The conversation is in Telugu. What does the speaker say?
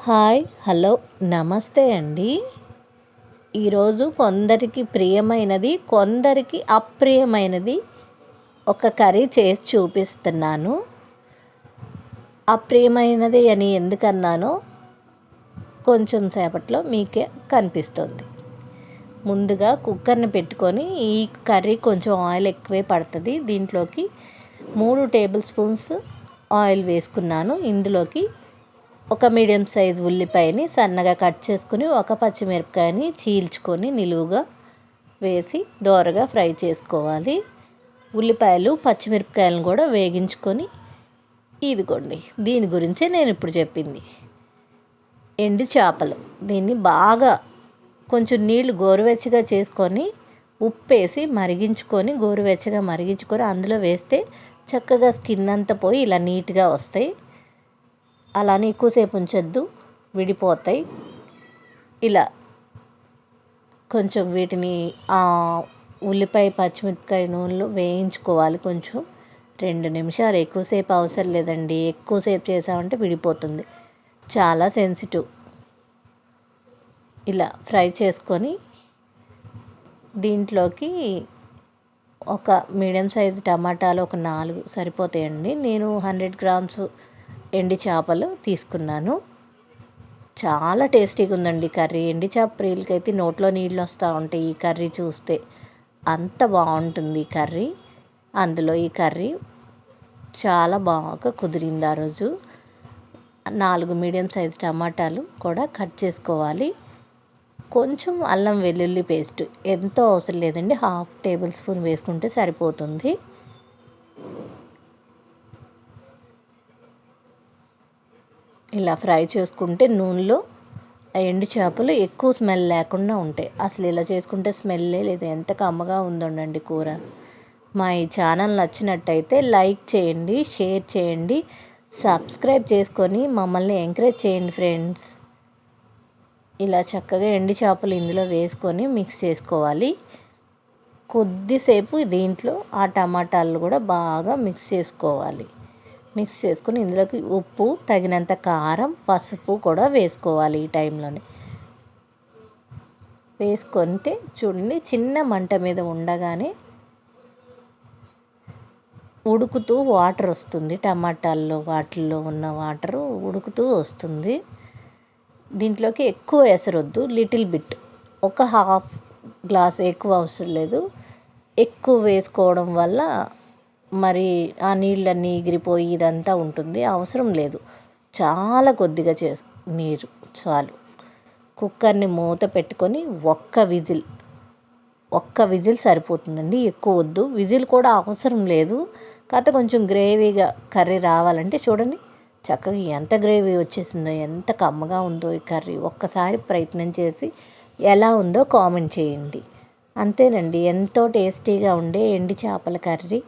హాయ్ హలో నమస్తే అండి. ఈరోజు కొందరికి ప్రియమైనది కొందరికి అప్రియమైనది ఒక కర్రీ చేసి చూపిస్తున్నాను. అప్రియమైనది అని ఎందుకన్నానో కొంచెం సేపట్లో మీకే కనిపిస్తుంది. ముందుగా కుక్కర్ని పెట్టుకొని ఈ కర్రీ కొంచెం ఆయిల్ ఎక్కువే పడుతుంది. దీంట్లోకి 3 టేబుల్ స్పూన్స్ ఆయిల్ వేసుకున్నాను. ఇందులోకి ఒక మీడియం సైజ్ ఉల్లిపాయని సన్నగా కట్ చేసుకుని, ఒక పచ్చిమిరపకాయని చీల్చుకొని నిలువుగా వేసి దోరగా ఫ్రై చేసుకోవాలి. ఉల్లిపాయలు పచ్చిమిరపకాయలను కూడా వేగించుకొని, ఇదిగోండి దీని గురించే నేను ఇప్పుడు చెప్పింది. ఎండు చేపలు, దీన్ని బాగా కొంచెం నీళ్లు గోరువెచ్చగా చేసుకొని ఉప్పేసి మరిగించుకొని, గోరువెచ్చగా మరిగించుకొని అందులో వేస్తే చక్కగా స్కిన్ అంతా పోయి ఇలా నీట్గా వస్తాయి. అలానే ఎక్కువసేపు ఉంచొద్దు, విడిపోతాయి. ఇలా కొంచెం వీటిని ఉల్లిపాయ పచ్చిమిరపకాయ నూనెలో వేయించుకోవాలి. కొంచెం 2 నిమిషాలు, ఎక్కువసేపు అవసరం లేదండి. ఎక్కువసేపు చేసామంటే విడిపోతుంది, చాలా సెన్సిటివ్. ఇలా ఫ్రై చేసుకొని దీంట్లోకి ఒక మీడియం సైజు టమాటాలు ఒక 4 సరిపోతాయండి. నేను 100 గ్రామ్స్ ఎండి చేపలు తీసుకున్నాను. చాలా టేస్టీగా ఉందండి కర్రీ. ఎండి చేప ప్రియులకైతే నోట్లో నీళ్ళు వస్తూ ఉంటాయి ఈ కర్రీ చూస్తే, అంత బాగుంటుంది కర్రీ. అందులో ఈ కర్రీ చాలా బాగా కుదిరింది. ఆ రోజు 4 మీడియం సైజ్ టమాటాలు కూడా కట్ చేసుకోవాలి. కొంచెం అల్లం వెల్లుల్లి పేస్ట్ ఎంతో అవసరం లేదండి, 1/2 టేబుల్ స్పూన్ వేసుకుంటే సరిపోతుంది. ఇలా ఫ్రై చేసుకుంటే నూనెలో ఎండు చేపలు ఎక్కువ స్మెల్ లేకుండా ఉంటాయి. అసలు ఇలా చేసుకుంటే స్మెల్లే లేదు, ఎంత కమ్మగా ఉందండి కూర. మా ఈ ఛానల్ నచ్చినట్టయితే లైక్ చేయండి, షేర్ చేయండి, సబ్స్క్రైబ్ చేసుకొని మమ్మల్ని ఎంకరేజ్ చేయండి ఫ్రెండ్స్. ఇలా చక్కగా ఎండు చేపలు ఇందులో వేసుకొని మిక్స్ చేసుకోవాలి. కొద్దిసేపు దీంట్లో ఆ టమాటాలు కూడా బాగా మిక్స్ చేసుకోవాలి. మిక్స్ చేసుకుని ఇందులోకి ఉప్పు, తగినంత కారం, పసుపు కూడా వేసుకోవాలి. ఈ టైంలోనే వేసుకుంటే చూడండి, చిన్న మంట మీద ఉండగానే ఉడుకుతూ వాటర్ వస్తుంది. టమాటాల్లో వాటిల్లో ఉన్న వాటరు ఉడుకుతూ వస్తుంది. దీంట్లోకి ఎక్కువ ఎసరొద్దు, లిటిల్ బిట్, ఒక 1/2 గ్లాస్, ఎక్కువ అవసరం లేదు. ఎక్కువ వేసుకోవడం వల్ల మరి ఆ నీళ్ళన్నీ ఎగిరిపోయి ఇదంతా ఉంటుంది, అవసరం లేదు. చాలా కొద్దిగా నీరు చాలు. కుక్కర్ని మూత పెట్టుకొని ఒక్క విజిల్ సరిపోతుందండి, ఎక్కువ వద్దు. విజిల్ కూడా అవసరం లేదు. కాకపోతే కొంచెం గ్రేవీగా కర్రీ రావాలంటే చూడండి చక్కగా ఎంత గ్రేవీ వచ్చేసిందో, ఎంత కమ్మగా ఉందో ఈ కర్రీ. ఒక్కసారి ప్రయత్నం చేసి ఎలా ఉందో కామెంట్ చేయండి. అంతేనండి, ఎంతో టేస్టీగా ఉండే ఎండి చేపల కర్రీ